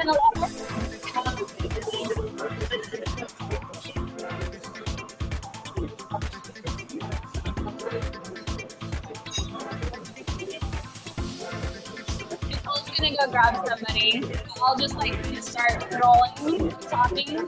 a lot more. Nicole's gonna go grab somebody. I'll just like start rolling, talking.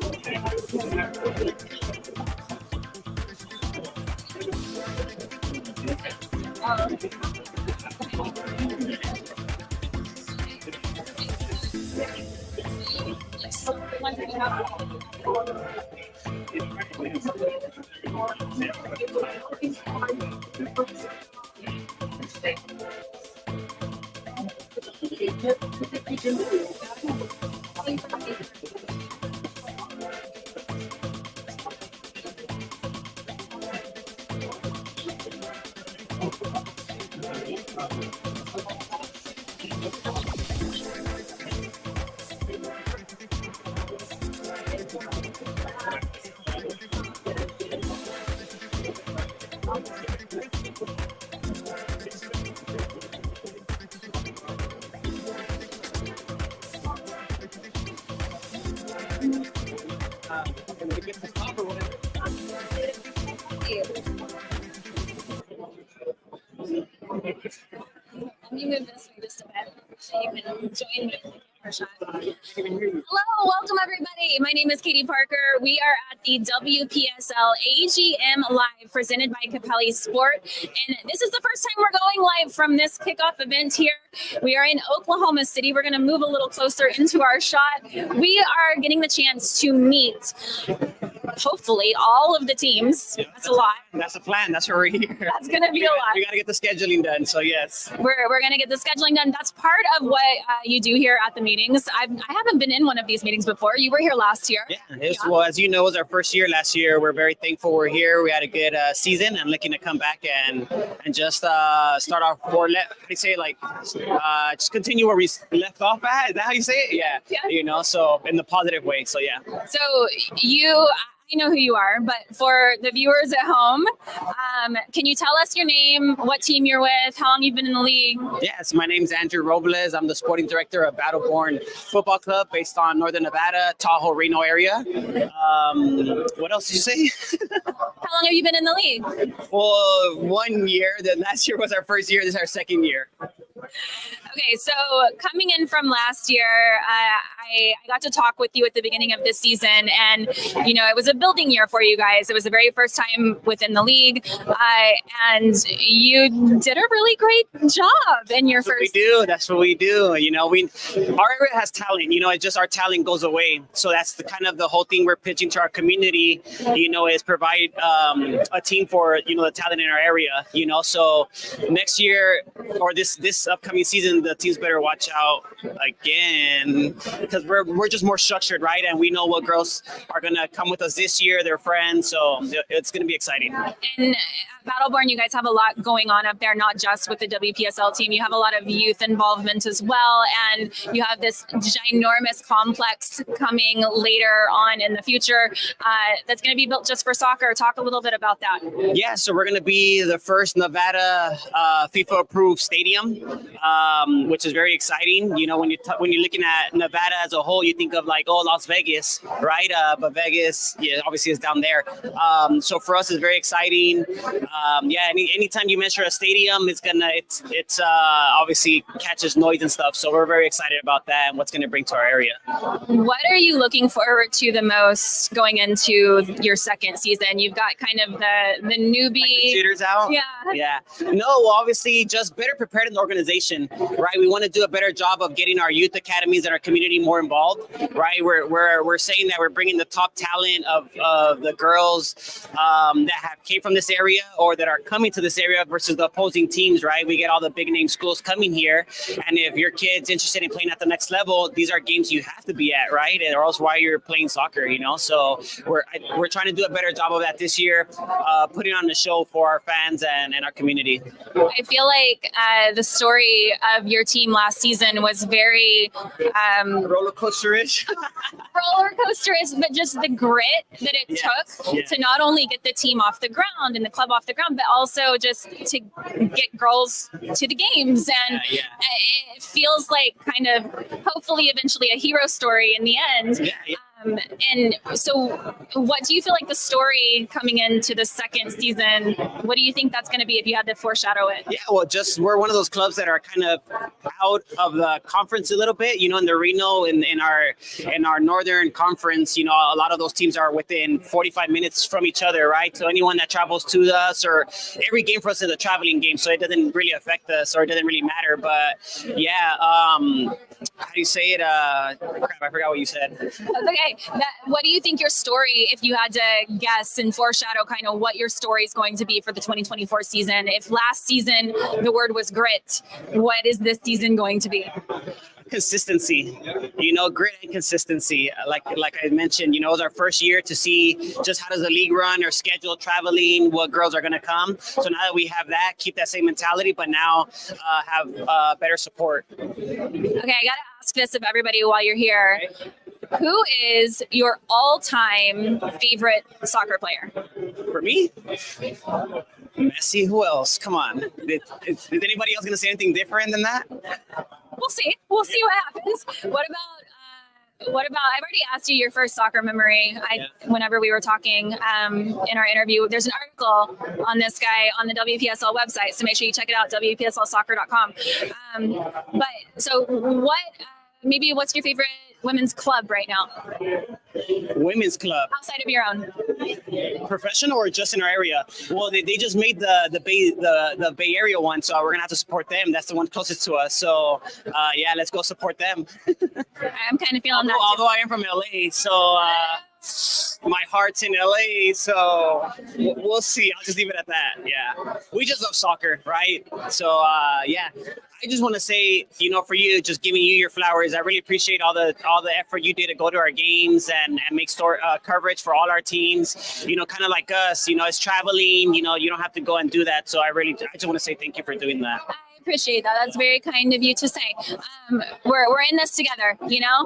Let me move this way just a bit so you can join me in the shot. Hello, welcome everybody. My name is Katie Parker. We are at the WPSL AGM Live presented by Capelli Sport. And this is the first time we're going live from this kickoff event here. We are in Oklahoma City. We're going to move a little closer into our shot. We are getting the chance to meet, hopefully, all of the teams. That's a lot. That's the plan. That's why we're here. That's going to be a lot. We got to get the scheduling done. So yes, we're going to get the scheduling done. That's part of what you do here at the meetings. I haven't been in one of these meetings before. You were here last year. Yeah. Well, as you know, it was our first year last year. We're very thankful we're here. We had a good season and looking to come back and just start off or just continue where we left off at. Is that how you say it? Yeah. You know, so in the positive way. So yeah. So I know who you are, but for the viewers at home, can you tell us your name, what team you're with, how long you've been in the league? Yes, my name's Andrew Robles. I'm the sporting director of Battleborn Football Club based on Northern Nevada, Tahoe, Reno area. What else did you say? How long have you been in the league? Well, 1 year. Then last year was our first year. This is our second year. Okay, so coming in from last year, I got to talk with you at the beginning of this season, and you know it was a building year for you guys. It was the very first time within the league, and you did a really great job in your first. That's what we do. You know, our area has talent. You know, it's just our talent goes away. So that's the whole thing we're pitching to our community. You know, is provide a team for the talent in our area. You know, so next year or this upcoming season, the teams better watch out again because we're just more structured, right? And we know what girls are gonna come with us this year. They're friends, so it's gonna be exciting. And at Battleborn, you guys have a lot going on up there, not just with the WPSL team. You have a lot of youth involvement as well, and you have this ginormous complex coming later on in the future that's going to be built just for soccer. Talk a little bit about that. Yeah, so we're going to be the first Nevada FIFA-approved stadium, which is very exciting. You know, when you're looking at Nevada as a whole, you think of Las Vegas, right? But Vegas, obviously is down there. So for us, it's very exciting. Anytime you measure a stadium, it's obviously catches noise and stuff. So we're very excited about that and what's going to bring to our area. What are you looking forward to the most going into your second season? You've got kind of the newbie the shooters out. Yeah. No, obviously just better prepared in the organization, right? We want to do a better job of getting our youth academies and our community more involved, right? We're saying that we're bringing the top talent of the girls that came from this area or that are coming to this area versus the opposing teams, right? We get all the big name schools coming here, and if your kid's interested in playing at the next level, these are games you have to be at, right? Or else why you're playing soccer, So we're trying to do a better job of that this year, putting on the show for our fans and our community. I feel like the story of your team last season was very roller coaster-ish, but just the grit that it took to not only get the team off the ground and the club off the the ground, but also just to get girls to the games. And it feels like kind of hopefully eventually a hero story in the end. And so what do you feel like the story coming into the second season, what do you think that's going to be if you had to foreshadow it? Yeah, well, just we're one of those clubs that are kind of out of the conference a little bit, you know, in the Reno, in our northern conference, you know, a lot of those teams are within 45 minutes from each other, right? So anyone that travels to us, or every game for us is a traveling game, so it doesn't really affect us, or it doesn't really matter. But yeah, how do you say it? Crap, I forgot what you said. Okay. What do you think your story, if you had to guess and foreshadow kind of what your story is going to be for the 2024 season? If last season the word was grit, what is this season going to be? Consistency, you know, grit and consistency. Like I mentioned, you know, it was our first year to see just how does the league run, our schedule, traveling, what girls are going to come. So now that we have that, keep that same mentality, but now have better support. Okay, I got to ask this of everybody while you're here. Who is your all-time favorite soccer player? For me? Messi. Who else? Come on. Is anybody else going to say anything different than that? We'll see. We'll see what happens. What about, I've already asked you your first soccer memory. Whenever we were talking in our interview, there's an article on this guy on the WPSL website. So make sure you check it out, WPSLsoccer.com. But so what's your favorite women's club right now? Women's club outside of your own? Professional or just in our area? Well, they just made the Bay Area one, so we're gonna have to support them. That's the one closest to us. So yeah, let's go support them. I'm kind of feeling that. Although I am from LA, so my heart's in LA, so we'll see. I'll just leave it at that. Yeah, we just love soccer, right? So yeah, I just want to say, you know, for you, just giving you your flowers. I really appreciate all the effort you did to go to our games and make coverage for all our teams. You know, kind of like us. You know, it's traveling. You know, you don't have to go and do that. So I just want to say thank you for doing that. I appreciate that. That's very kind of you to say. We're in this together, you know.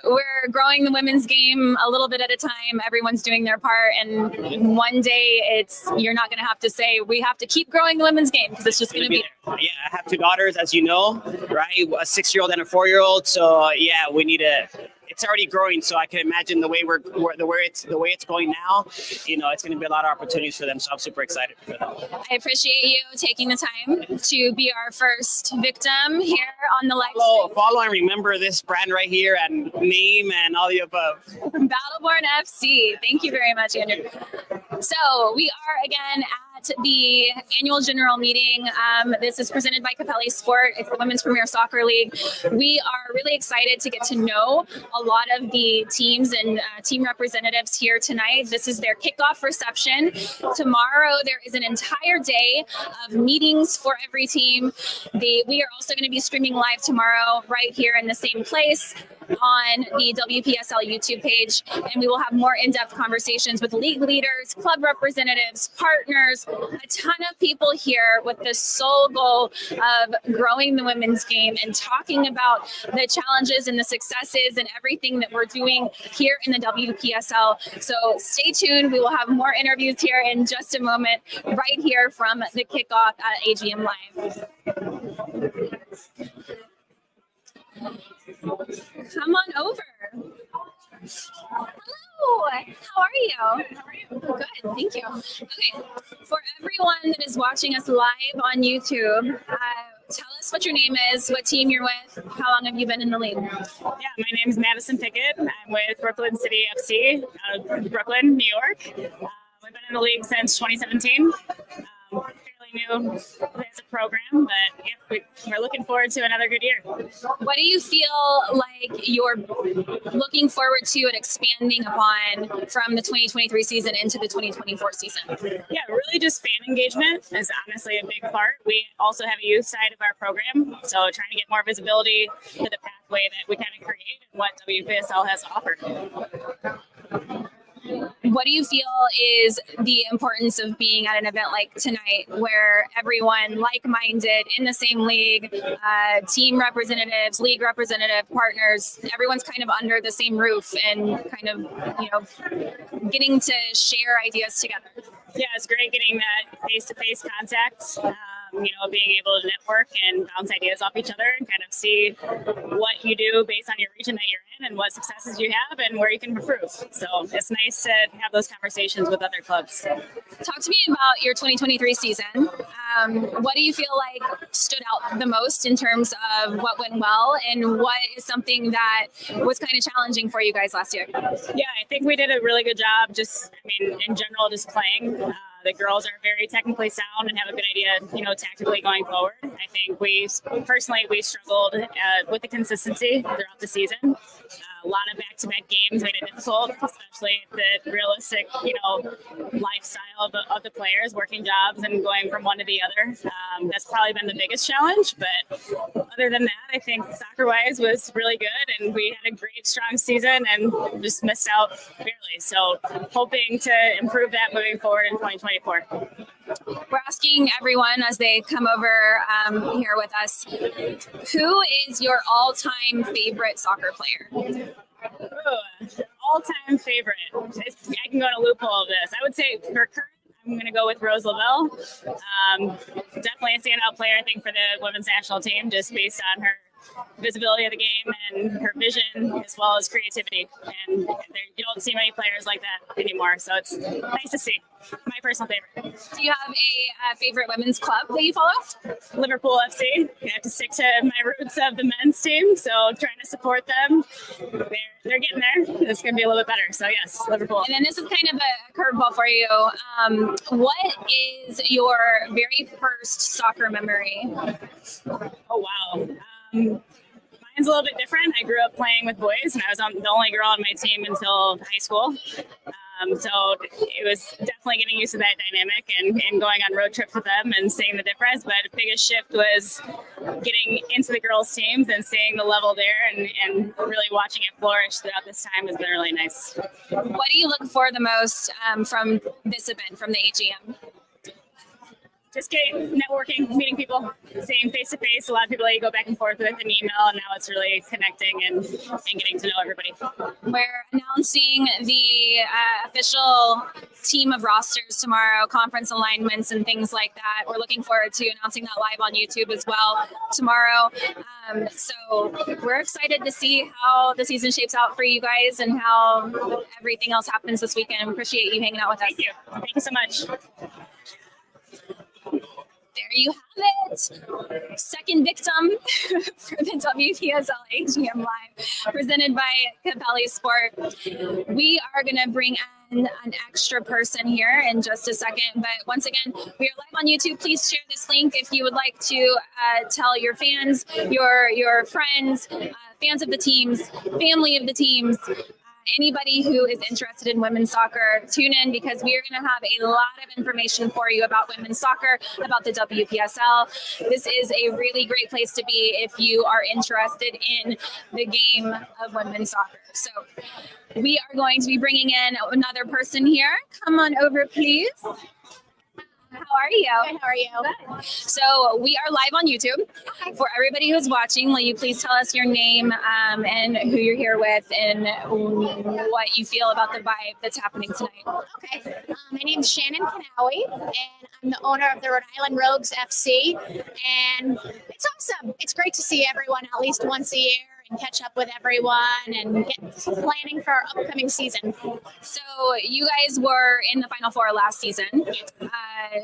We're growing the women's game a little bit at a time. Everyone's doing their part, and one day you're not going to have to say we have to keep growing the women's game, because it's just going to be there. Yeah, I have two daughters, as you know, right? A 6-year-old and a 4-year-old. So yeah, we need to. It's already growing, so I can imagine the way it's going now. You know, it's going to be a lot of opportunities for them. So I'm super excited for them. I appreciate you taking the time to be our first victim here on the live. Follow and remember this brand right here, and name and all the above. Battleborn FC. Thank you very much, Andrew. So we are again at the annual general meeting. This is presented by Capelli Sport. It's the Women's Premier Soccer League. We are really excited to get to know a lot of the teams and team representatives here tonight. This is their kickoff reception. Tomorrow, there is an entire day of meetings for every team. We are also going to be streaming live tomorrow right here in the same place on the WPSL YouTube page, and we will have more in-depth conversations with league leaders, club representatives, partners, a ton of people here with the sole goal of growing the women's game and talking about the challenges and the successes and everything that we're doing here in the WPSL. So stay tuned. We will have more interviews here in just a moment, right here from the kickoff at AGM Live. Come on over. Hello. How are you? Good. Thank you. Okay. For everyone that is watching us live on YouTube, tell us what your name is, what team you're with, how long have you been in the league? Yeah, my name is Madison Pickett. I'm with Brooklyn City FC out of Brooklyn, New York. We've been in the league since 2017. Fairly new as a program, but yeah, we're looking forward to another good year. What do you feel like you're looking forward to and expanding upon from the 2023 season into the 2024 season? Yeah, really just fan engagement is honestly a big part. We also have a youth side of our program, so trying to get more visibility to the pathway that we kind of create and what WPSL has to offer. What do you feel is the importance of being at an event like tonight where everyone like-minded in the same league, team representatives, league representative partners, everyone's kind of under the same roof and kind of, getting to share ideas together? Yeah, it's great getting that face-to-face contact, being able to network and bounce ideas off each other and kind of see what you do based on your region that you're in and what successes you have and where you can improve. So it's nice to have those conversations with other clubs. Talk to me about your 2023 season. What do you feel like stood out the most in terms of what went well, and what is something that was kind of challenging for you guys last year? Yeah, I think we did a really good job in general, just playing. The girls are very technically sound and have a good idea, tactically going forward. I think we struggled with the consistency throughout the season. A lot of back-to-back games made it difficult, especially the realistic, lifestyle of the players, working jobs and going from one to the other. That's probably been the biggest challenge. But other than that, I think soccer-wise was really good, and we had a great, strong season and just missed out barely. So hoping to improve that moving forward in 2024. We're asking everyone as they come over here with us, who is your all-time favorite soccer player? All-time favorite. I can go on a loophole of this. I would say for current, I'm going to go with Rose Lavelle. Definitely a standout player, I think, for the women's national team, just based on her visibility of the game and her vision as well as creativity. And you don't see many players like that anymore, so it's nice to see. My personal favorite. Do you have a favorite women's club that you follow? Liverpool FC. I have to stick to my roots of the men's team, so trying to support them. They're getting there. It's going to be a little bit better. So yes, Liverpool. And then this is kind of a curveball for you. What is your very first soccer memory? Oh, wow. Mine's a little bit different. I grew up playing with boys, and I was the only girl on my team until high school. So it was definitely getting used to that dynamic and going on road trips with them and seeing the difference. But the biggest shift was getting into the girls' teams and seeing the level there and really watching it flourish throughout this time has been really nice. What do you look for the most from this event, from the AGM? Just getting networking, meeting people, seeing face to face. A lot of people that you go back and forth with an email, and now it's really connecting and getting to know everybody. We're announcing the official team of rosters tomorrow, conference alignments and things like that. We're looking forward to announcing that live on YouTube as well tomorrow. So we're excited to see how the season shapes out for you guys and how everything else happens this weekend. Appreciate you hanging out with us. Thank you. Thank you so much. There you have it. Second victim for the WPSL AGM Live, presented by Capelli Sport. We are going to bring in an extra person here in just a second. But once again, we are live on YouTube. Please share this link if you would like to tell your fans, your friends, fans of the teams, family of the teams, anybody who is interested in women's soccer, tune in, because we are going to have a lot of information for you about women's soccer, about the WPSL. This is a really great place to be if you are interested in the game of women's soccer. So we are going to be bringing in another person here. Come on over, please. How are you? Good, how are you? Good. So we are live on YouTube. For everybody who's watching, will you please tell us your name and who you're here with and what you feel about the vibe that's happening tonight? Okay. My name's Shannon Kanawi, and I'm the owner of the Rhode Island Rogues FC. And it's awesome. It's great to see everyone at least once a year and catch up with everyone and get planning for our upcoming season. So you guys were in the Final Four last season.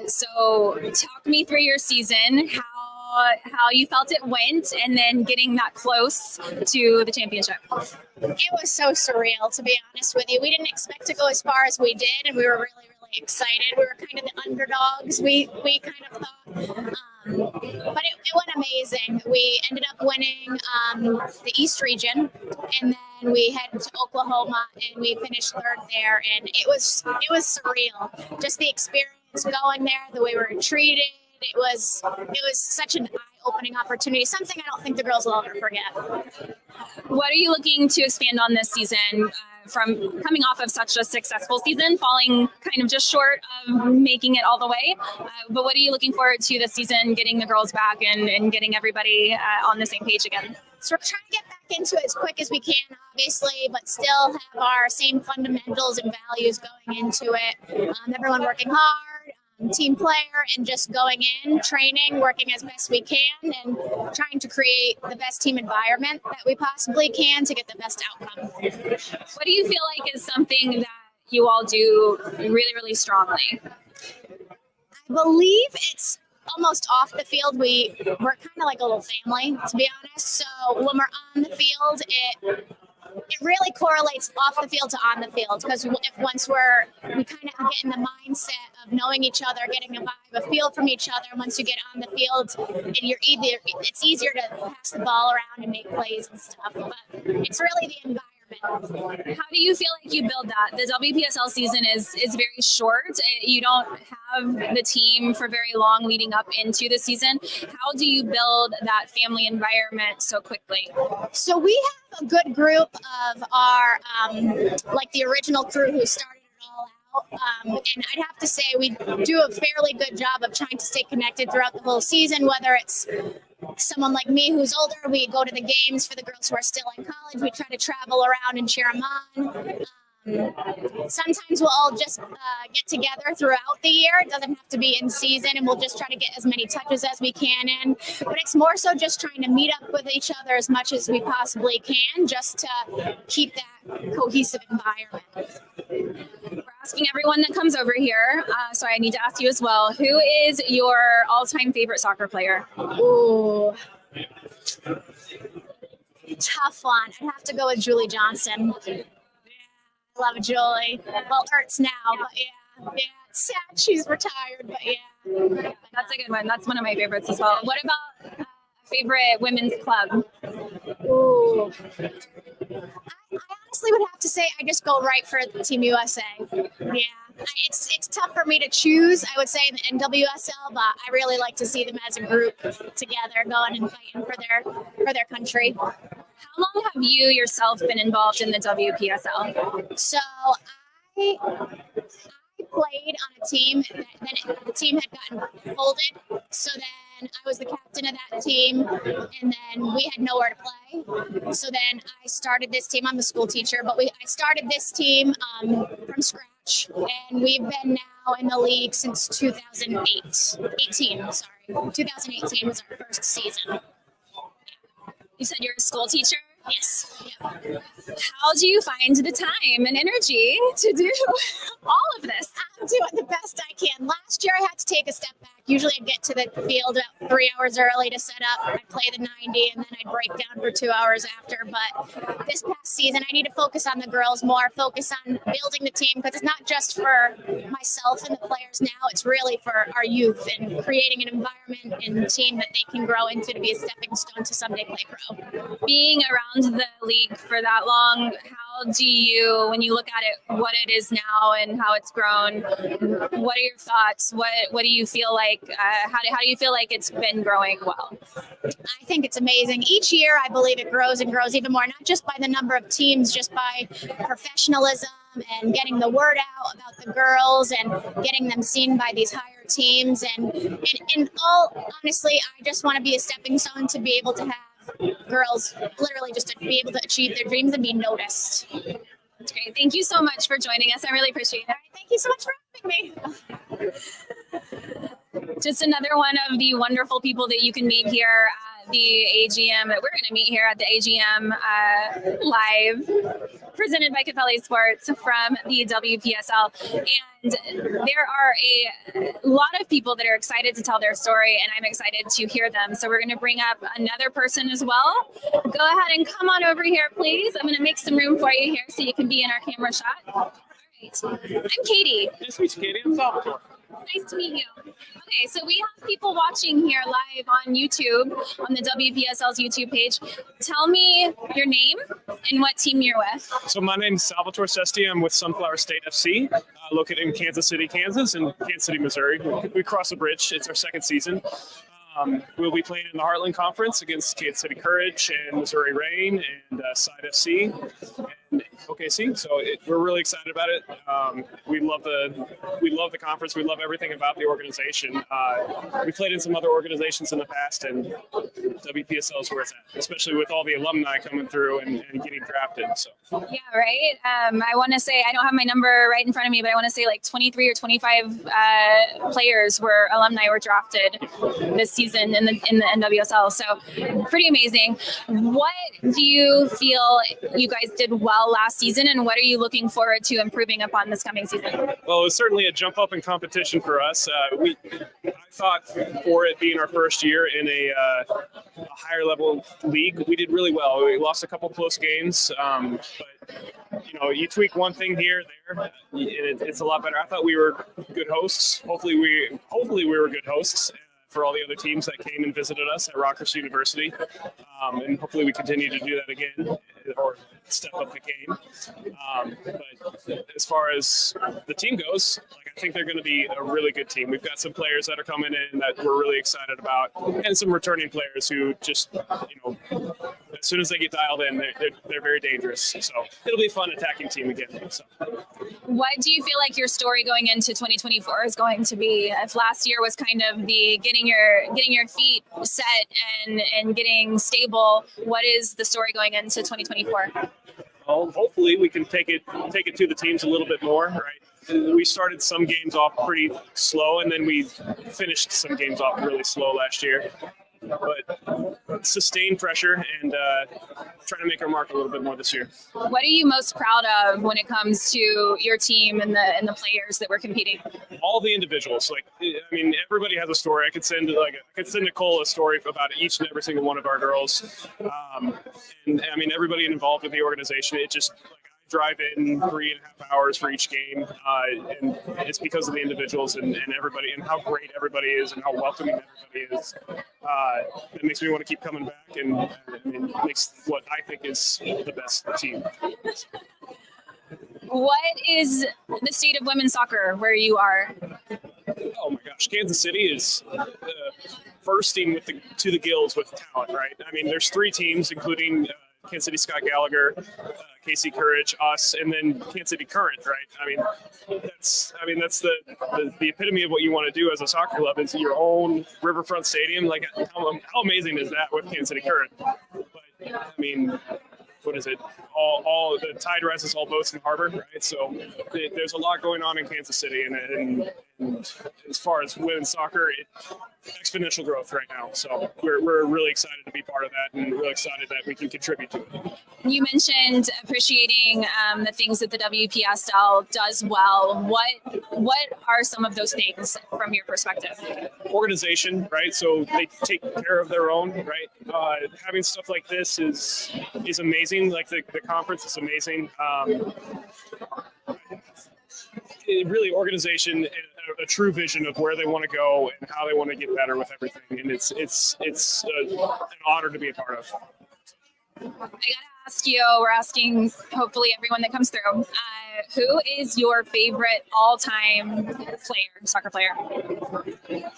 So talk me through your season, how you felt it went, and then getting that close to the championship. It was so surreal, to be honest with you. We didn't expect to go as far as we did, and we were really, really excited. We were kind of the underdogs, we kind of thought. But it went amazing. We ended up winning the East region, and then we headed to Oklahoma, and we finished third there. And it was surreal. Just the experience going there, the way we were treated. It was such an eye-opening opportunity. Something I don't think the girls will ever forget. What are you looking to expand on this season? from coming off of such a successful season, falling kind of just short of making it all the way. But what are you looking forward to this season, getting the girls back and getting everybody on the same page again? So we're trying to get back into it as quick as we can, obviously, but still have our same fundamentals and values going into it. Everyone working hard, team player, and just going in, training, working as best we can, and trying to create the best team environment that we possibly can to get the best outcome. What do you feel like is something that you all do really, really strongly? I believe it's almost off the field. We're kind of like a little family, to be honest. So when we're on the field, it really correlates off the field to on the field, because once we kind of get in the mindset of knowing each other, getting a vibe, a feel from each other. Once you get on the field, and it's easier to pass the ball around and make plays and stuff. But it's really the environment. How do you feel like you build that? The WPSL season is very short. You don't have the team for very long leading up into the season. How do you build that family environment so quickly? So we have a good group of our, like the original crew who started it all out. And I'd have to say we do a fairly good job of trying to stay connected throughout the whole season, whether it's someone like me who's older, we go to the games. For the girls who are still in college, we try to travel around and cheer them on. Sometimes we'll all just get together throughout the year. It doesn't have to be in season, and we'll just try to get as many touches as we can in. But it's more so just trying to meet up with each other as much as we possibly can, just to keep that cohesive environment. We're asking everyone that comes over here, so I need to ask you as well, who is your all-time favorite soccer player? Ooh. Tough one. I'd have to go with Julie Johnson. Love Julie. Well, Ertz now, but yeah. It's sad she's retired, but yeah. That's a good one. That's one of my favorites as well. What about a favorite women's club? Ooh. I honestly would have to say I just go right for Team USA. Yeah. It's tough for me to choose, I would say, in WSL, but I really like to see them as a group together going and fighting for their country. How long have you yourself been involved in the WPSL? So I played on a team, then the team had gotten folded. So then I was the captain of that team, and then we had nowhere to play. So then I started this team. I'm a school teacher, but I started this team from scratch, and we've been now in the league since 2018. 2018 was our first season. You said you're a school teacher? Yes. Yeah. How do you find the time and energy to do all of this? I'm doing the best I can. Last year I had to take a step back. Usually I'd get to the field about 3 hours early to set up. I'd play the 90 and then I'd break down for 2 hours after. But this past season I need to focus on the girls more, focus on building the team, because it's not just for myself and the players now, it's really for our youth and creating an environment and team that they can grow into to be a stepping stone to someday play pro. Being around the league for that long, how do you, when you look at it, what it is now and how it's grown, what are your thoughts? What do you feel like? How do you feel like it's been growing well? I think it's amazing. Each year, I believe it grows and grows even more, not just by the number of teams, just by professionalism and getting the word out about the girls and getting them seen by these higher teams. And in all honestly, I just want to be a stepping stone to be able to have girls literally just to be able to achieve their dreams and be noticed. That's great. Thank you so much for joining us. I really appreciate it. All right, thank you so much for having me. Just another one of the wonderful people that you can meet here at the AGM, that we're going to meet here at the AGM live, presented by Capelli Sports from the WPSL. And there are a lot of people that are excited to tell their story, and I'm excited to hear them. So we're going to bring up another person as well. Go ahead and come on over here, please. I'm going to make some room for you here so you can be in our camera shot. All right. I'm Katie. Nice to meet you, Katie. I'm Salvatore. Nice to meet you. Okay, so we have people watching here live on YouTube, on the WPSL's YouTube page. Tell me your name and what team you're with. So my name is Salvatore Sesti. I'm with Sunflower State FC, located in Kansas City, Kansas, and Kansas City, Missouri. We crossed the bridge. It's our second season. We'll be playing in the Heartland Conference against Kansas City Courage and Missouri Reign and Side FC and OKC. So we're really excited about it. We love the conference. We love everything about the organization. We played in some other organizations in the past, and WPSL is where it's at, especially with all the alumni coming through and getting drafted. So Yeah, right. I want to say, I don't have my number right in front of me, but I want to say like 23 or 25 players alumni were drafted this season in the NWSL. So pretty amazing. What do you feel you guys did well last season, and what are you looking forward to improving upon this coming season? Well, it was certainly a jump up in competition for us. I thought for it being our first year in a higher level league, we did really well. We lost a couple close games, but you tweak one thing here or there, it's a lot better. I thought we were good hosts. Hopefully we were good hosts for all the other teams that came and visited us at Rockhurst University, and hopefully we continue to do that again or step up the game. But as far as the team goes, I think they're going to be a really good team. We've got some players that are coming in that we're really excited about, and some returning players who just, as soon as they get dialed in, they're very dangerous. So it'll be a fun attacking team again. So. What do you feel like your story going into 2024 is going to be? If last year was kind of the getting your feet set and getting stable, what is the story going into 2024? Well, hopefully we can take it to the teams a little bit more, right? We started some games off pretty slow, and then we finished some games off really slow last year. But sustain pressure and try to make our mark a little bit more this year. What are you most proud of when it comes to your team and the players that were competing? All the individuals. Everybody has a story. I could send Nicole a story about each and every single one of our girls. Everybody involved with the organization. It just drive in 3.5 hours for each game, and it's because of the individuals and everybody, and how great everybody is and how welcoming everybody is. It makes me want to keep coming back, and makes what I think is the best team. What is the state of women's soccer where you are? Oh my gosh, Kansas City is bursting to the gills with talent, right? There's 3 teams, including Kansas City Scott Gallagher, KC Courage, us, and then Kansas City Current, right? That's the epitome of what you want to do as a soccer club is your own riverfront stadium. Like, how amazing is that with Kansas City Current? But what is it? All the tide rises, all boats in harbor, right? So there's a lot going on in Kansas City, and as far as women's soccer, exponential growth right now. So we're really excited to be part of that, and really excited that we can contribute to it. You mentioned appreciating the things that the WPSL does well. What are some of those things from your perspective? Organization, right? So they take care of their own, right? Having stuff like this is amazing. Like the conference is amazing. Really, organization, a true vision of where they want to go and how they want to get better with everything, and it's an honor to be a part of. I gotta ask you, we're asking hopefully everyone that comes through, who is your favorite all-time soccer player?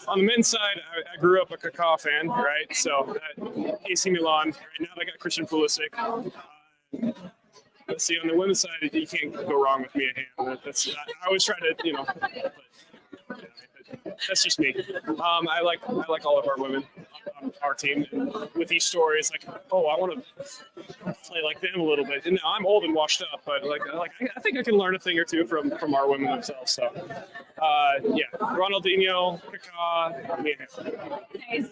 On the men's side, I grew up a Kickoff fan, right? So AC Milan. Right now they got Christian Pulisic. Let's see, on the women's side, you can't go wrong with Mia Hamm. I always try to, that's just me. I like all of our women on our team. With each story, it's like, oh, I want to play like them a little bit. And I'm old and washed up, but I think I can learn a thing or two from our women themselves. So, Ronaldinho, Kaká, Mia Hamm. Nice.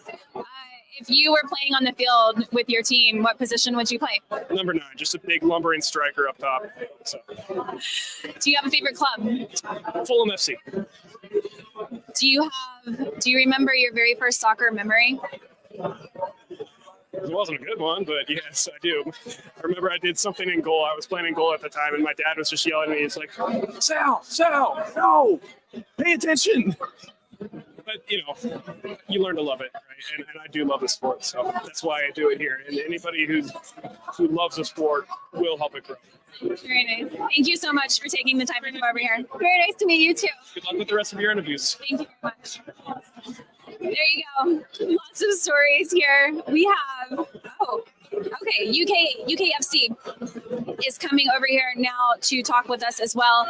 If you were playing on the field with your team, what position would you play? Number 9, just a big lumbering striker up top. So. Do you have a favorite club? Fulham FC. Do you remember your very first soccer memory? It wasn't a good one, but yes, I do. I remember I did something in goal. I was playing in goal at the time, and my dad was just yelling at me. He's like, Sal, no, pay attention. But, you learn to love it, right? And I do love the sport, so that's why I do it here. And anybody who loves the sport will help it grow. Very nice. Thank you so much for taking the time to come over here. Very nice to meet you, too. Good luck with the rest of your interviews. Thank you very much. There you go. Lots of stories here. We have, UKFC is coming over here now to talk with us as well.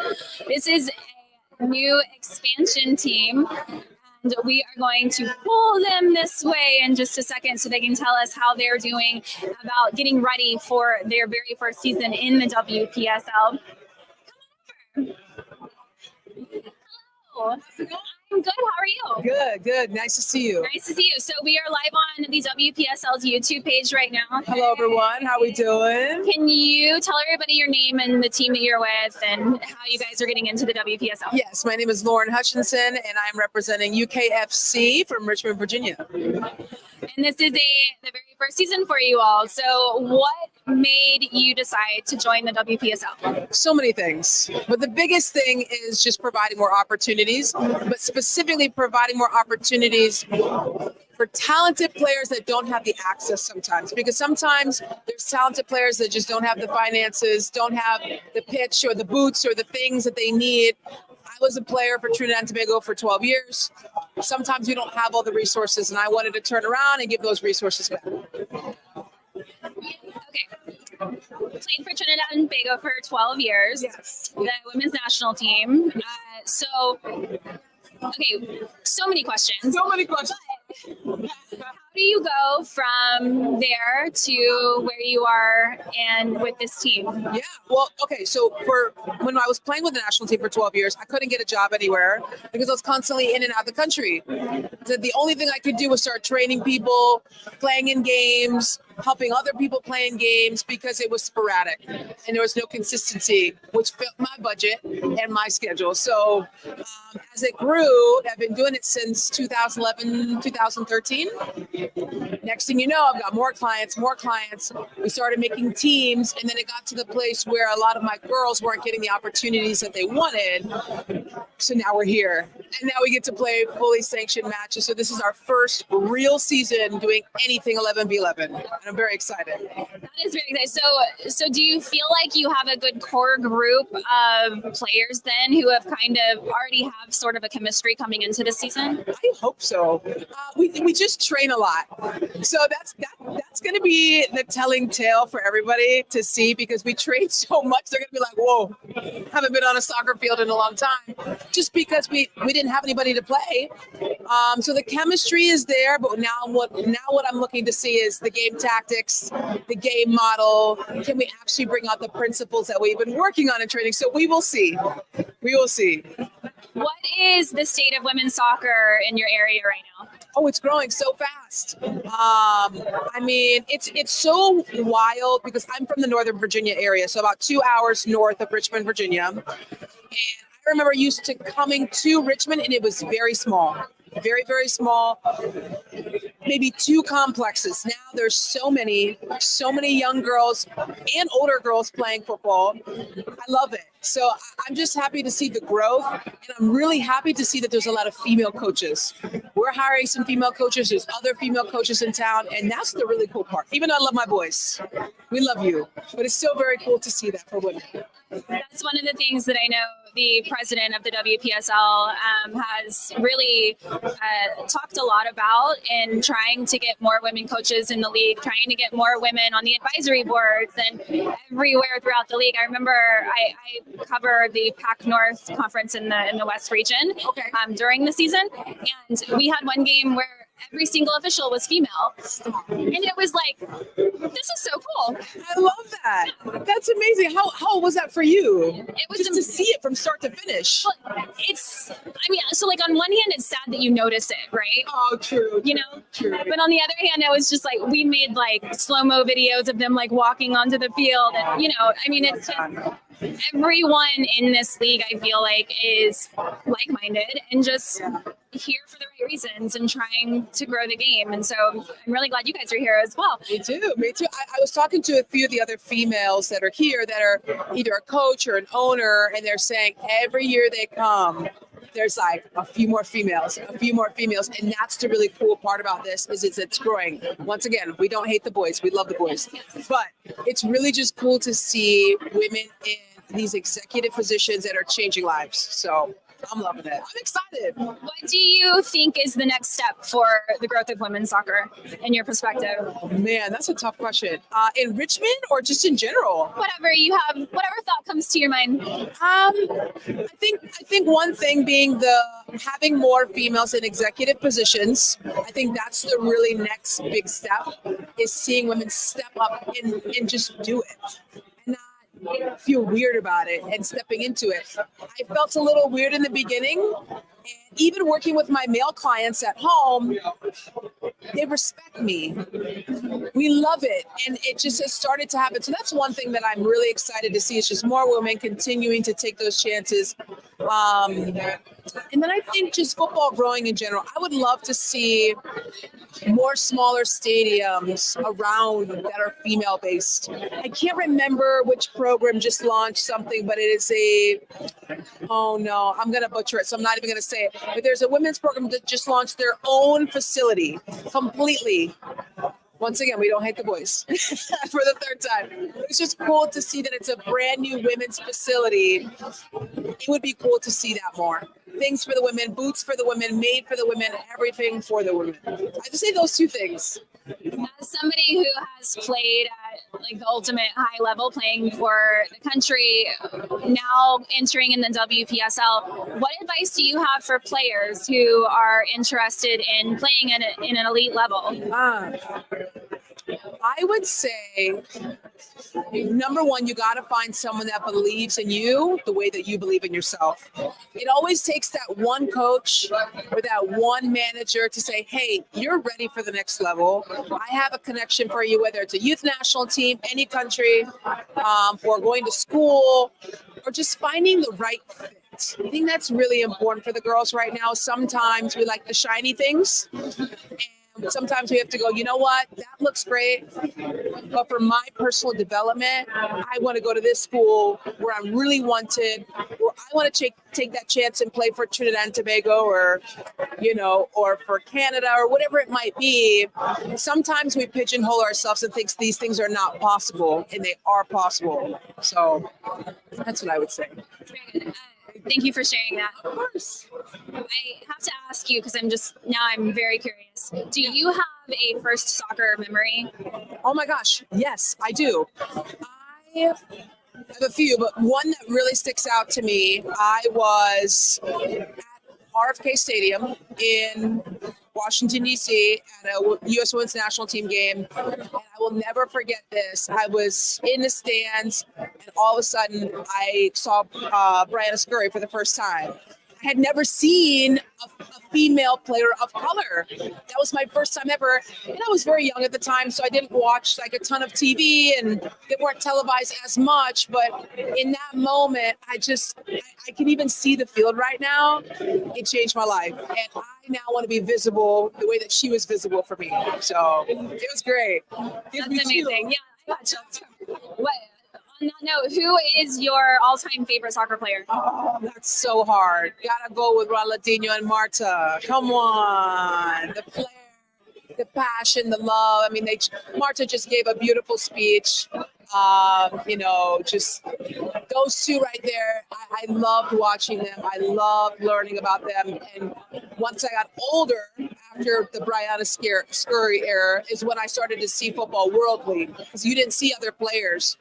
This is a new expansion team, and we are going to pull them this way in just a second so they can tell us how they're doing about getting ready for their very first season in the WPSL. Hello. I'm good. How are you? Good. Nice to see you. Nice to see you. So we are live on the WPSL's YouTube page right now. Hello, everyone. How we doing? Can you tell everybody your name and the team that you're with and how you guys are getting into the WPSL? Yes, my name is Lauren Hutchinson, and I'm representing UKFC from Richmond, Virginia. And this is the very first season for you all. So what made you decide to join the WPSL? So many things, but the biggest thing is just providing more opportunities, but specifically providing more opportunities for talented players that don't have the access sometimes, because sometimes there's talented players that just don't have the finances, don't have the pitch or the boots or the things that they need. I was a player for Trinidad and Tobago for 12 years. Sometimes we don't have all the resources, and I wanted to turn around and give those resources back. Okay. Played for Trinidad and Tobago for 12 years. Yes. The women's national team. So many questions. So many questions. How do you go from there to where you are and with this team? Yeah, well, okay, so when I was playing with the national team for 12 years, I couldn't get a job anywhere because I was constantly in and out of the country. So the only thing I could do was start training people, playing in games, helping other people play in games, because it was sporadic and there was no consistency, which fit my budget and my schedule. So as it grew, I've been doing it since 2011, 2013. Next thing you know, I've got more clients. We started making teams, and then it got to the place where a lot of my girls weren't getting the opportunities that they wanted. So now we're here, and now we get to play fully sanctioned matches. So this is our first real season doing anything 11v11, and I'm very excited. That is very exciting. So do you feel like you have a good core group of players then who have kind of already have sort of a chemistry coming into the season? I hope so. We just train a lot. So that's going to be the telling tale for everybody to see, because we train so much. They're going to be like, whoa, haven't been on a soccer field in a long time, just because we didn't have anybody to play. So the chemistry is there, but now what I'm looking to see is the game tactics, the game model. Can we actually bring out the principles that we've been working on in training? So we will see. What is the state of women's soccer in your area right now? Oh, it's growing so fast. I mean, it's so wild because I'm from the Northern Virginia area, so about 2 hours north of Richmond, Virginia. And I remember used to coming to Richmond, and it was very small. Very, very small, maybe 2 complexes. Now there's so many young girls and older girls playing football. I love it. So I'm just happy to see the growth, and I'm really happy to see that there's a lot of female coaches. We're hiring some female coaches. There's other female coaches in town, and that's the really cool part. Even though I love my boys, we love you, but it's still very cool to see that for women. That's one of the things that I know the president of the WPSL has really talked a lot about in trying to get more women coaches in the league, trying to get more women on the advisory boards and everywhere throughout the league. I remember I covered the PAC North conference in the West region during the season, and we had one game where every single official was female, and it was like, this is so cool. I love that. That's amazing. How was that for you? It was just to see it from start to finish. Well, so like on one hand, it's sad that you notice it, right? Oh, true. You know, true. But on the other hand, it was just like we made like slow-mo videos of them like walking onto the field, and it's just everyone in this league, I feel like, is like-minded and just here for the right reasons and trying to grow the game. And so I'm really glad you guys are here as well. Me too. I was talking to a few of the other females that are here that are either a coach or an owner, and they're saying every year they come, there's like a few more females. And that's the really cool part about this is it's growing. Once again, we don't hate the boys. We love the boys. But it's really just cool to see women in these executive positions that are changing lives. So I'm loving it. I'm excited. What do you think is the next step for the growth of women's soccer in your perspective? Man, that's a tough question. In Richmond or just in general? Whatever you have, whatever thought comes to your mind. I think one thing being the having more females in executive positions. I think that's the really next big step, is seeing women step up and just do it. And not feel weird about it and stepping into it. I felt a little weird in the beginning. And even working with my male clients at home, they respect me. We love it. And it just has started to happen. So that's one thing that I'm really excited to see, is just more women continuing to take those chances. And then I think just football growing in general. I would love to see more smaller stadiums around that are female based. I can't remember which program just launched something, but it is oh no, I'm going to butcher it, so I'm not even going to say it. But there's a women's program that just launched their own facility completely. Once again, we don't hate the boys for the third time. It's just cool to see that it's a brand new women's facility. It would be cool to see that more. Things for the women, boots for the women, made for the women, everything for the women. I just say those two things. As somebody who has played at like the ultimate high level, playing for the country, now entering in the WPSL, what advice do you have for players who are interested in playing in an elite level? I would say, number one, you got to find someone that believes in you the way that you believe in yourself. It always takes that one coach or that one manager to say, hey, you're ready for the next level. I have a connection for you, whether it's a youth national team, any country, or going to school, or just finding the right fit. I think that's really important for the girls right now. Sometimes we like the shiny things. And sometimes we have to go, you know what, that looks great, but for my personal development, I want to go to this school where I'm really wanted, where I want to take that chance and play for Trinidad and Tobago, or, or for Canada, or whatever it might be. Sometimes we pigeonhole ourselves and think these things are not possible, and they are possible. So that's what I would say. Thank you for sharing that. Of course. I have to ask you, because I'm very curious. Do you have a first soccer memory? Oh my gosh, yes, I do. I have a few, but one that really sticks out to me, I was at RFK Stadium in Washington, D.C. at a U.S. Women's National Team game. And I will never forget this. I was in the stands, and all of a sudden, I saw Brianna Scurry for the first time. I had never seen a female player of color. That was my first time ever. And I was very young at the time, so I didn't watch like a ton of TV, and they weren't televised as much. But in that moment, I can even see the field right now. It changed my life. And I now want to be visible the way that she was visible for me. So it was great. That's amazing. Yeah, I got you. What? On that note, who is your all-time favorite soccer player? Oh, that's so hard. Gotta go with Ronaldinho and Marta. Come on. The flair, the passion, the love. I mean, Marta just gave a beautiful speech. Just those two right there. I loved watching them. I loved learning about them. And once I got older, after the Brianna Scurry era, is when I started to see football worldly, because you didn't see other players.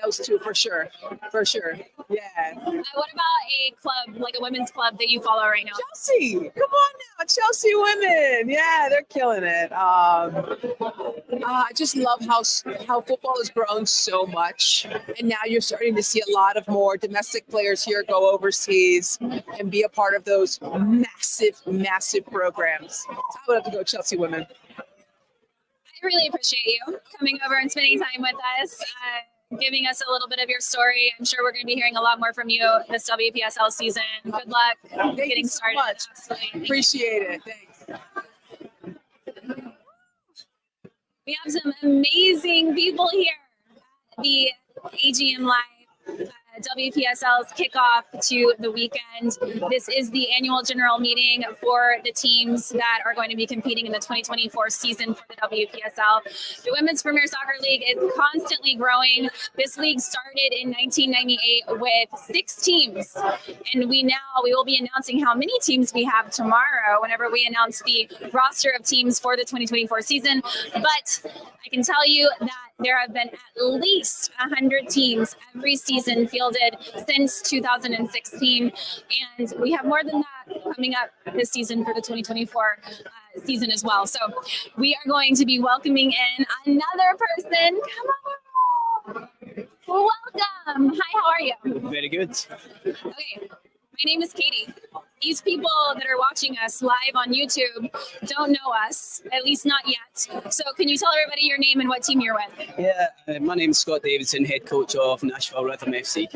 Those two for sure. Yeah. What about a club, like a women's club that you follow right now? Chelsea, come on now, Chelsea women. Yeah, they're killing it. I just love how football has grown so much, and now you're starting to see a lot of more domestic players here go overseas and be a part of those massive programs. So I would have to go Chelsea women. I really appreciate you coming over and spending time with us. Giving us a little bit of your story. I'm sure we're going to be hearing a lot more from you this WPSL season. Good luck getting started. Much. Appreciate it. Thanks. We have some amazing people here at the AGM Live WPSL's kickoff to the weekend. This is the annual general meeting for the teams that are going to be competing in the 2024 season for the WPSL. The Women's Premier Soccer League is constantly growing. This league started in 1998 with 6 teams, and we will be announcing how many teams we have tomorrow whenever we announce the roster of teams for the 2024 season. But I can tell you that there have been at least 100 teams every season fielded since 2016, and we have more than that coming up this season for the 2024 season as well. So we are going to be welcoming in another person. Come on. Welcome. Hi, how are you? Very good. Okay. My name is Katie. These people that are watching us live on YouTube don't know us, at least not yet. So can you tell everybody your name and what team you're with? Yeah, my name is Scott Davidson, head coach of Nashville Rhythm FC.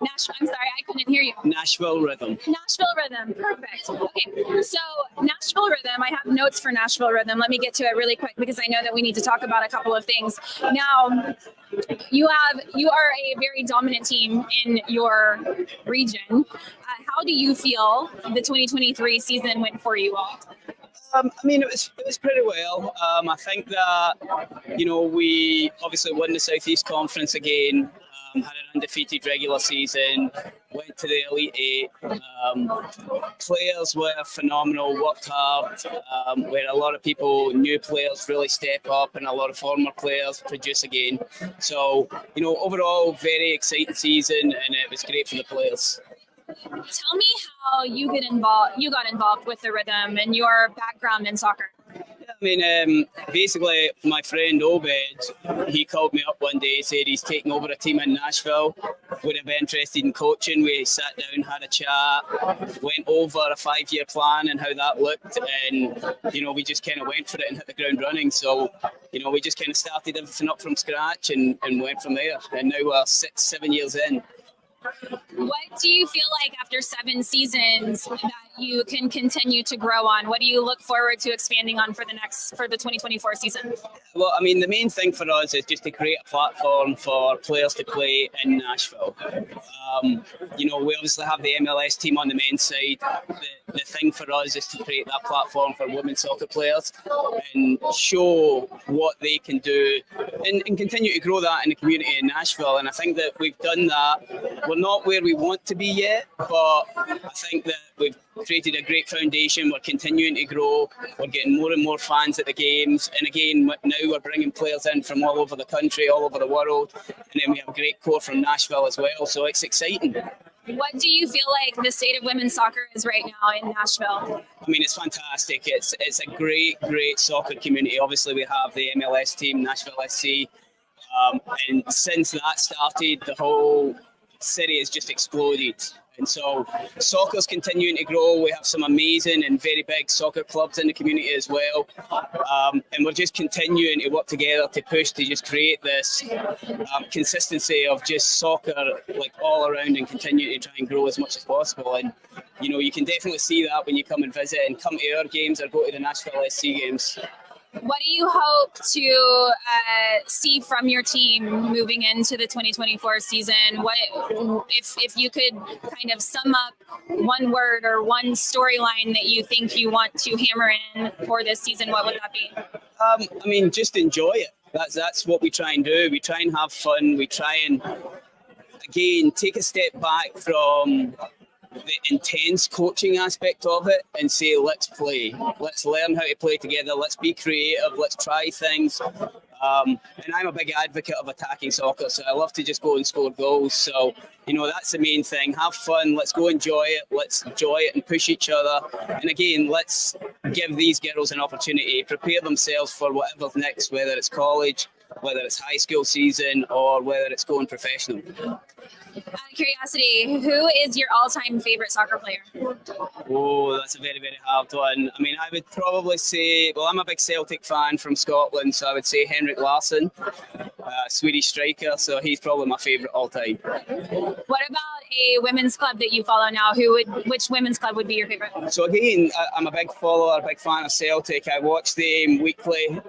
I'm sorry, I couldn't hear you. Nashville Rhythm. Nashville Rhythm, perfect. Okay, so Nashville Rhythm, I have notes for Nashville Rhythm. Let me get to it really quick because I know that we need to talk about a couple of things. Now, you are a very dominant team in your region. How do you feel the 2023 season went for you all? I mean, it was pretty well. I think that, we obviously won the Southeast Conference again. Had an undefeated regular season, went to the Elite Eight. Players were phenomenal, worked hard. We had a lot of new players really step up, and a lot of former players produce again. So, overall, very exciting season, and it was great for the players. Tell me how you got involved with the Rhythm and your background in soccer. I mean, basically, my friend Obed, he called me up one day, said he's taking over a team in Nashville. Would I be interested in coaching? We sat down, had a chat, went over a 5-year plan and how that looked. And, we just kind of went for it and hit the ground running. So, we just kind of started everything up from scratch and went from there. And now we're 6-7 years in. What do you feel like after 7 seasons that you can continue to grow on? What do you look forward to expanding on for the 2024 season? Well, I mean, the main thing for us is just to create a platform for players to play in Nashville. We obviously have the MLS team on the men's side. The thing for us is to create that platform for women's soccer players and show what they can do and continue to grow that in the community in Nashville. And I think that we've done that. We're not where we want to be yet, but I think that we've created a great foundation. We're continuing to grow. We're getting more and more fans at the games. And again, now we're bringing players in from all over the country, all over the world. And then we have a great core from Nashville as well. So it's exciting. What do you feel like the state of women's soccer is right now in Nashville? I mean, it's fantastic. It's a great soccer community. Obviously, we have the MLS team, Nashville SC. And since that started, the whole city has just exploded. And so soccer's continuing to grow. We have some amazing and very big soccer clubs in the community as well. And we're just continuing to work together to push to just create this consistency of just soccer like all around and continue to try and grow as much as possible. And, you can definitely see that when you come and visit and come to our games or go to the Nashville SC games. What do you hope to see from your team moving into the 2024 season? What if you could kind of sum up one word or one storyline that you think you want to hammer in for this season? What would that be? I mean, just enjoy it. That's what we try and do. We try and have fun. We try and, again, take a step back from the intense coaching aspect of it and say, let's play. Let's learn how to play together. Let's be creative. Let's try things. And I'm a big advocate of attacking soccer, so I love to just go and score goals. So, that's the main thing. Have fun. Let's go enjoy it. Let's enjoy it and push each other. And again, let's give these girls an opportunity, prepare themselves for whatever's next, whether it's college, whether it's high school season, or whether it's going professional. Out of curiosity, who is your all-time favorite soccer player? Oh, that's a very, very hard one. I mean, I would probably say, I'm a big Celtic fan from Scotland, so I would say Henrik Larsson, Swedish striker, so he's probably my favourite all-time. What about a women's club that you follow now? Which women's club would be your favorite? So again, I'm a big fan of Celtic. I watch them weekly,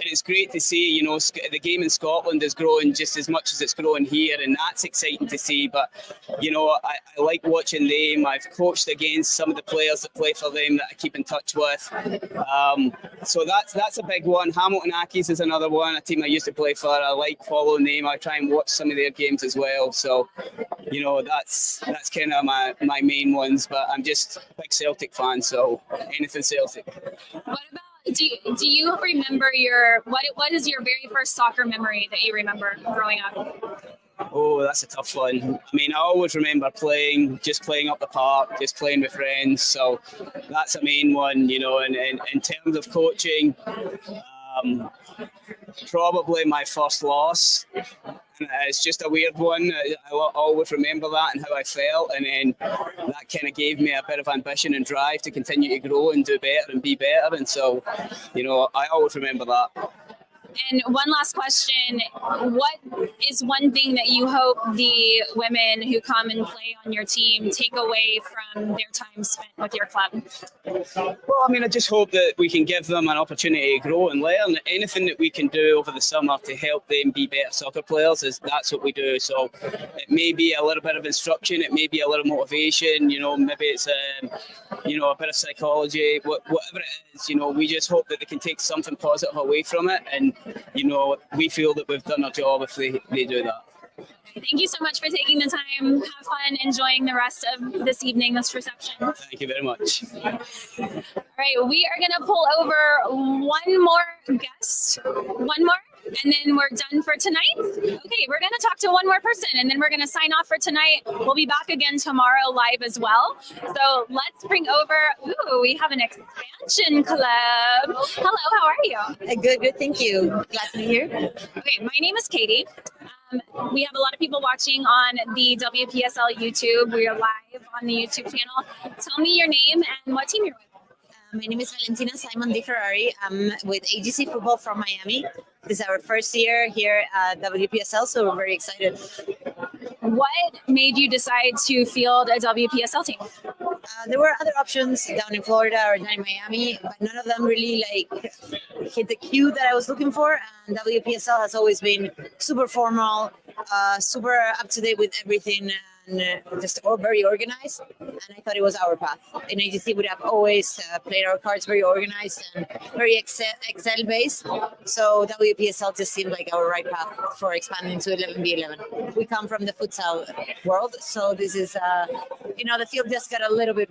it's great to see, you know, the game in Scotland is growing just as much as it's growing here, and that's exciting to see. But, you know, I like watching them. I've coached against some of the players that play for them that I keep in touch with. So that's a big one. Hamilton Accies is another one, a team I used to play for. I like following them. I try and watch some of their games as well. So, you know, that's kind of my main ones. But I'm just a big Celtic fan, so anything Celtic. What about, do you remember what is your very first soccer memory that you remember growing up? Oh, that's a tough one. I mean, I always remember just playing up the park, just playing with friends. So that's a main one, you know. And in terms of coaching, probably my first loss. It's just a weird one. I always remember that and how I felt, and then that kind of gave me a bit of ambition and drive to continue to grow and do better and be better. And so, you know, I always remember that. And one last question, what is one thing that you hope the women who come and play on your team take away from their time spent with your club? Well, I mean, I just hope that we can give them an opportunity to grow and learn. Anything that we can do over the summer to help them be better soccer players, that's what we do. So it may be a little bit of instruction, it may be a little motivation, you know, maybe it's you know, a bit of psychology, whatever it is, you know, we just hope that they can take something positive away from it. And, you know, we feel that we've done our job if they do that. Thank you so much for taking the time. Have fun enjoying the rest of this evening, this reception. Thank you very much. All right, we are going to pull over one more guest, and then we're done for tonight. Okay, we're going to talk to one more person, and then we're going to sign off for tonight. We'll be back again tomorrow live as well. So let's bring over, we have an expansion club. Hello, how are you? Good, thank you. Glad to be here. Okay, my name is Katie. We have a lot of people watching on the WPSL YouTube. We are live on the YouTube channel. Tell me your name and what team you're with. My name is Valentina Simon Di Ferrari. I'm with AGC Football from Miami. This is our first year here at WPSL, so we're very excited. What made you decide to field a WPSL team? There were other options down in Florida or down in Miami, but none of them really hit the cue that I was looking for. And WPSL has always been super formal, super up to date with everything, and just all very organized. And I thought it was our path. In AGC, we have always played our cards very organized and very Excel based. So WPSL just seemed like our right path for expanding to 11v11. We come from the futsal world, so this is, you know, the field just got a little bit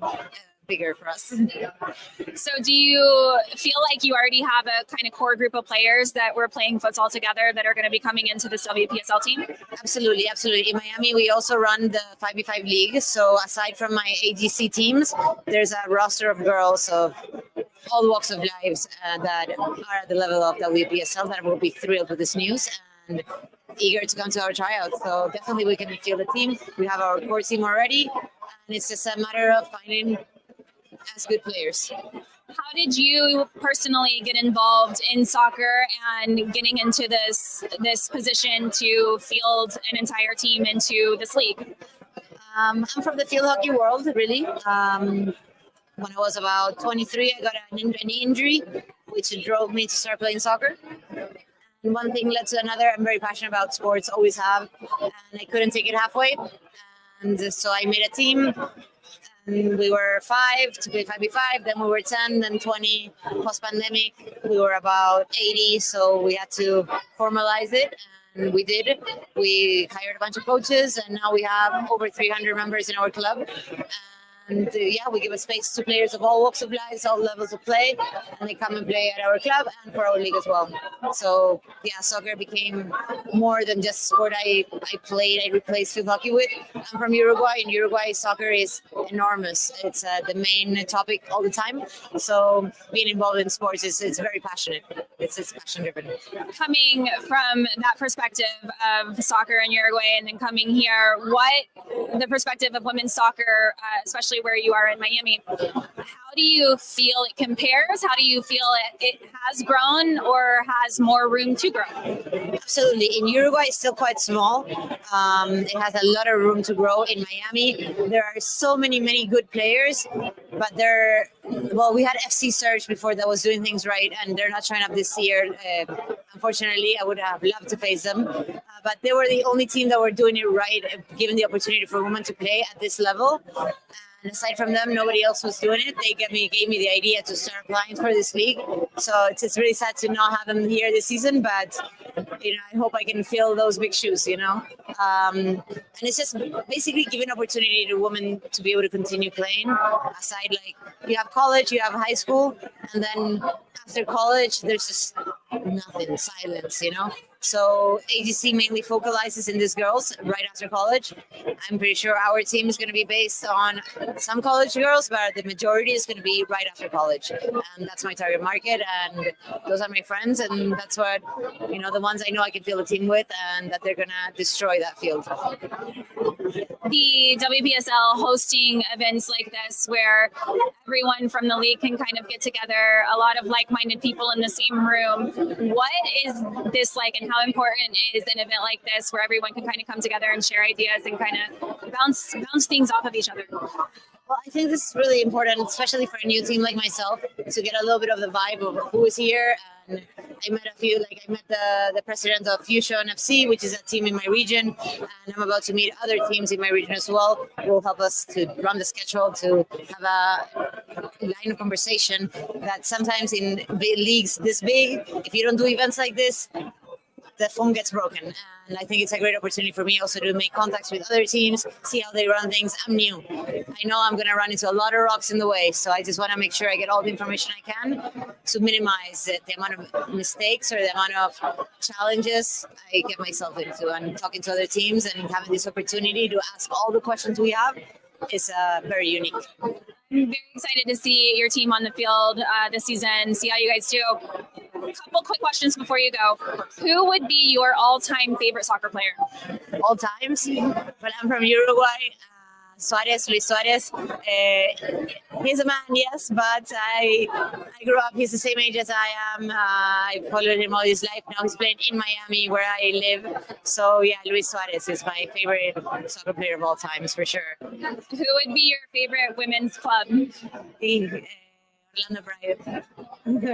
bigger for us. So do you feel like you already have a kind of core group of players that were playing futsal together that are going to be coming into this WPSL team? Absolutely. In Miami, we also run the 5v5 league. So aside from my AGC teams, there's a roster of girls of all walks of lives that are at the level of WPSL that will be thrilled with this news and eager to come to our tryout. So definitely we can field the team. We have our core team already, and it's just a matter of finding as good players. How did you personally get involved in soccer and getting into this position to field an entire team into this league? I'm from the field hockey world, really. When I was about 23, I got an injury, which drove me to start playing soccer. And one thing led to another. I'm very passionate about sports, always have, and I couldn't take it halfway. And so I made a team. And we were 5 to play 5v5, then we were 10, then 20. Post-pandemic, we were about 80, so we had to formalize it, and we did. We hired a bunch of coaches, and now we have over 300 members in our club. And we give a space to players of all walks of life, all levels of play, and they come and play at our club and for our league as well. So soccer became more than just a sport I replaced field hockey with. I'm from Uruguay. In Uruguay, soccer is enormous. It's the main topic all the time. So being involved in sports is very passionate. It's passion driven. Coming from that perspective of soccer in Uruguay and then coming here, what the perspective of women's soccer, especially where you are in Miami, how do you feel it compares? How do you feel it has grown or has more room to grow? Absolutely. In Uruguay, it's still quite small. It has a lot of room to grow. In Miami, there are so many good players, but they're well, we had FC Surge before that was doing things right, and they're not showing up this year. Unfortunately, I would have loved to face them, but they were the only team that were doing it right, given the opportunity for women to play at this level. And aside from them, nobody else was doing it. They gave me the idea to start applying for this league. So it's really sad to not have them here this season, but I hope I can fill those big shoes. And it's just basically giving opportunity to women to be able to continue playing. Aside, like, you have college, you have high school, and then after college, there's just nothing, silence. So AGC mainly focalizes in these girls right after college. I'm pretty sure our team is going to be based on some college girls, but the majority is going to be right after college. And that's my target market, and those are my friends, and that's what, the ones I know I can field a team with, and that they're going to destroy that field. The WPSL hosting events like this where everyone from the league can kind of get together, a lot of like-minded people in the same room. What is this like, and how important is an event like this where everyone can kind of come together and share ideas and kind of bounce things off of each other? Well, I think this is really important, especially for a new team like myself, to get a little bit of the vibe of who is here. And I met a few, I met the president of Fusion FC, which is a team in my region, and I'm about to meet other teams in my region as well, who will help us to run the schedule, to have a line of conversation that sometimes in big leagues this big, if you don't do events like this, the phone gets broken. And I think it's a great opportunity for me also to make contacts with other teams, see how they run things. I'm new. I know I'm going to run into a lot of rocks in the way, so I just want to make sure I get all the information I can to minimize the amount of mistakes or the amount of challenges I get myself into. And talking to other teams and having this opportunity to ask all the questions we have is very unique. I'm very excited to see your team on the field this season, see how you guys do. A couple quick questions before you go. Who would be your all-time favorite soccer player? All times? Well, I'm from Uruguay. Luis Suarez. He's a man, yes, but I grew up, he's the same age as I am. I followed him all his life. Now he's playing in Miami, where I live. So yeah, Luis Suarez is my favorite soccer player of all times, for sure. Who would be your favorite women's club? Orlando Pride.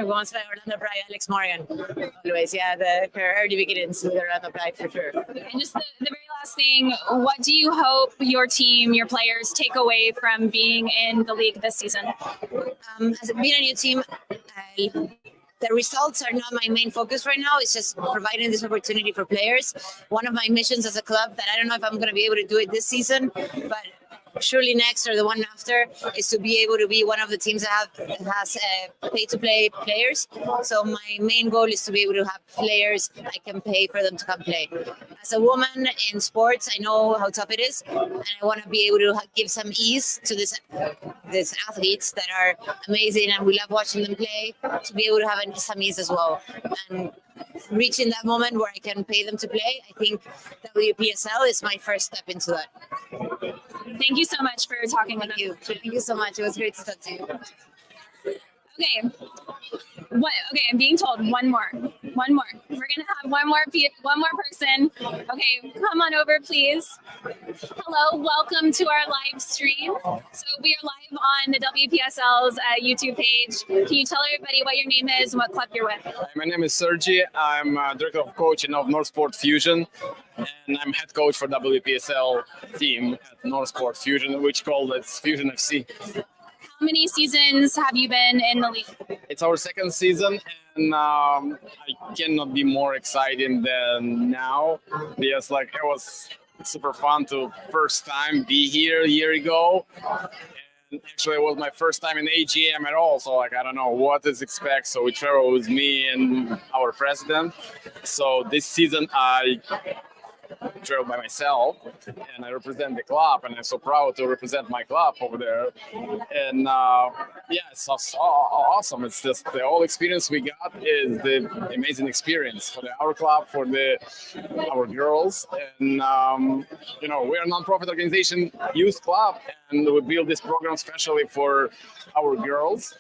Once by Orlando Pride, Alex Morgan. Always, yeah, her early beginnings with Orlando Pride, for sure. And just the very last thing, what do you hope your team, your players take away from being in the league this season? As being a new team, the results are not my main focus right now. It's just providing this opportunity for players. One of my missions as a club that I don't know if I'm going to be able to do it this season, but surely next or the one after, is to be able to be one of the teams that has pay-to-play players. So my main goal is to be able to have players I can pay for them to come play. As a woman in sports, I know how tough it is, and I want to be able to give some ease to these athletes that are amazing, and we love watching them play, to be able to have some ease as well. And reaching that moment where I can pay them to play, I think WPSL is my first step into that. Thank you so much for talking with us. Thank you so much. It was great to talk to you. Okay. Okay, I'm being told one more. We're gonna have one more person. Okay, come on over, please. Hello, welcome to our live stream. So we are live on the WPSL's YouTube page. Can you tell everybody what your name is and what club you're with? My name is Sergi. I'm director of coaching of North Sport Fusion, and I'm head coach for WPSL team at North Sport Fusion, which called it Fusion FC. How many seasons have you been in the league? It's our second season, and I cannot be more excited than now, because it was super fun to first time be here a year ago. And actually, it was my first time in AGM at all, so I don't know what to expect. So we traveled with me and our president. So this season I travel by myself, and I represent the club, and I'm so proud to represent my club over there. And yeah, it's awesome. It's just the whole experience we got is the amazing experience for our club, for our girls. And we're a non-profit organization, youth club, and we build this program especially for our girls,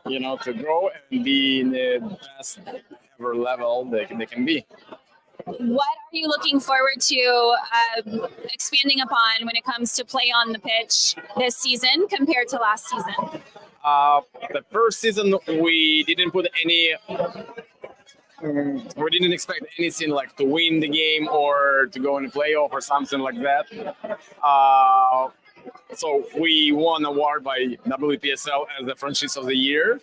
to grow and be in the best ever level they can be. What are you looking forward to expanding upon when it comes to play on the pitch this season compared to last season? The first season we didn't put any. We didn't expect anything like to win the game or to go in the playoff or something like that. So we won an award by WPSL as the franchise of the year,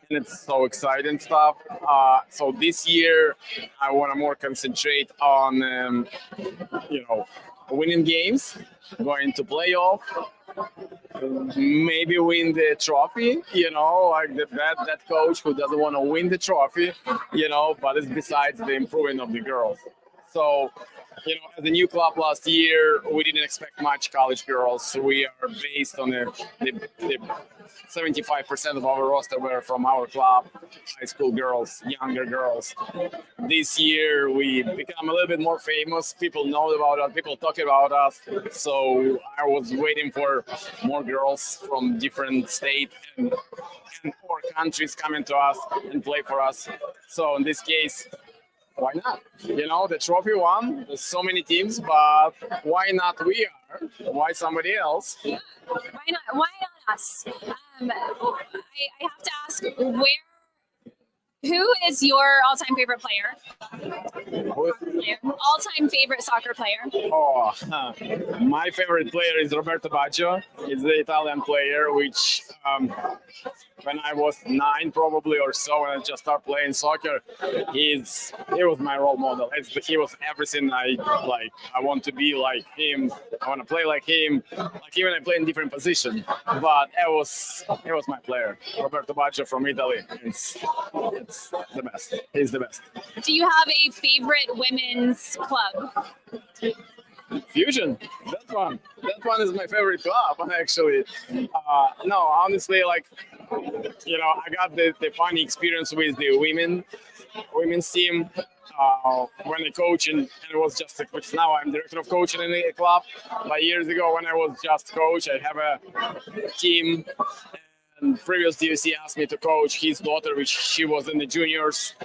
and it's so exciting stuff. So this year I want to more concentrate on, winning games, going to playoff, maybe win the trophy, like that coach who doesn't want to win the trophy, but it's besides the improving of the girls. So, as a new club last year, we didn't expect much college girls. So we are based on the 75% of our roster were from our club, high school girls, younger girls. This year, we become a little bit more famous. People know about us. People talk about us. So I was waiting for more girls from different states and or countries coming to us and play for us. So in this case, why not? The trophy won. There's so many teams, but why not we are? Why somebody else? Yeah. Why not us? I have to ask, who is your all-time favorite player? All-time favorite soccer player? Oh, my favorite player is Roberto Baggio. He's the Italian player, which when I was 9 probably or so, when I just started playing soccer, he was my role model. He was everything I like. I want to be like him. I want to play like him. Like even I play in different positions, but it was my player, Roberto Baggio from Italy. It's the best. He's the best. Do you have a favorite women's club? Fusion. That one is my favorite club, actually. No, honestly, I got the funny experience with the women's team when I coach, and it was just which now I'm director of coaching in a club. But years ago, when I was just coach, I have a team. And previous DVC asked me to coach his daughter, which she was in the juniors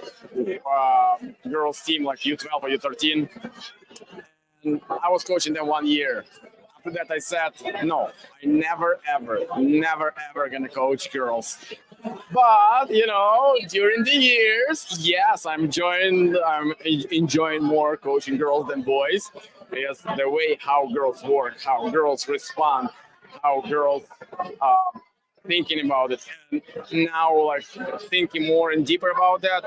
girls team, like U12 or U13. And I was coaching them 1 year. After that, I said, no, I never, ever gonna coach girls. But, during the years, yes, I'm enjoying more coaching girls than boys. Because the way how girls work, how girls respond, how girls thinking about it. And now, thinking more and deeper about that,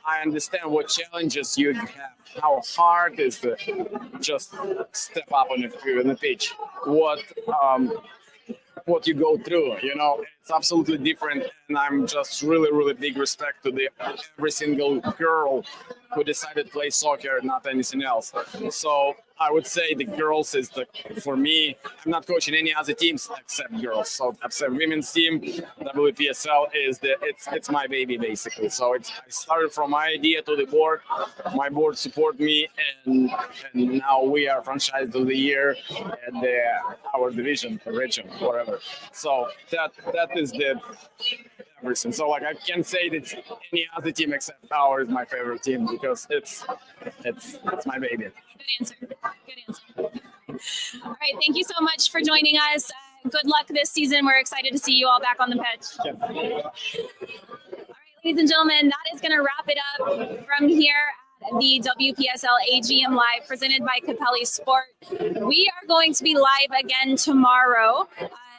I understand what challenges you have, how hard it is to just step up on the pitch, what you go through, it's absolutely different. And I'm just really big respect to every single girl who decided to play soccer, not anything else. So I would say the girls is for me, I'm not coaching any other teams except girls. So except women's team, WPSL it's my baby basically. So I started from my idea to the board. My board support me, and now we are franchise of the year at our division, region, whatever. So that is the everything. So I can't say that any other team except ours is my favorite team because it's my baby. Good answer. All right, thank you so much for joining us. Good luck this season. We're excited to see you all back on the pitch. Yeah. All right, ladies and gentlemen, that is going to wrap it up from here at the WPSL AGM Live presented by Capelli Sport. We are going to be live again tomorrow.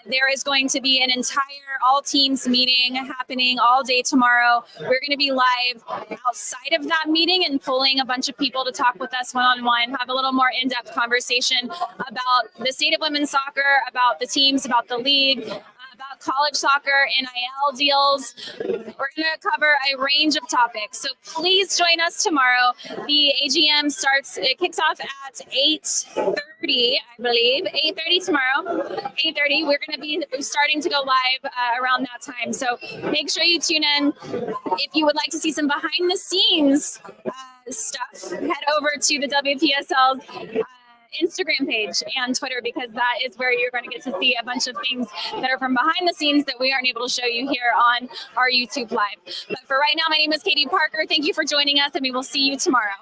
There is going to be an entire all teams meeting happening all day tomorrow. We're going to be live outside of that meeting and pulling a bunch of people to talk with us one-on-one, have a little more in-depth conversation about the state of women's soccer, about the teams, about the league, about college soccer, NIL deals. We're going to cover a range of topics. So please join us tomorrow. The AGM kicks off at 8:30, I believe. 8:30 tomorrow. 8:30. We're going to be starting to go live around that time. So make sure you tune in. If you would like to see some behind the scenes stuff, head over to the WPSL's Instagram page and Twitter, because that is where you're going to get to see a bunch of things that are from behind the scenes that we aren't able to show you here on our YouTube Live. But for right now, my name is Katie Parker. Thank you for joining us, and we will see you tomorrow.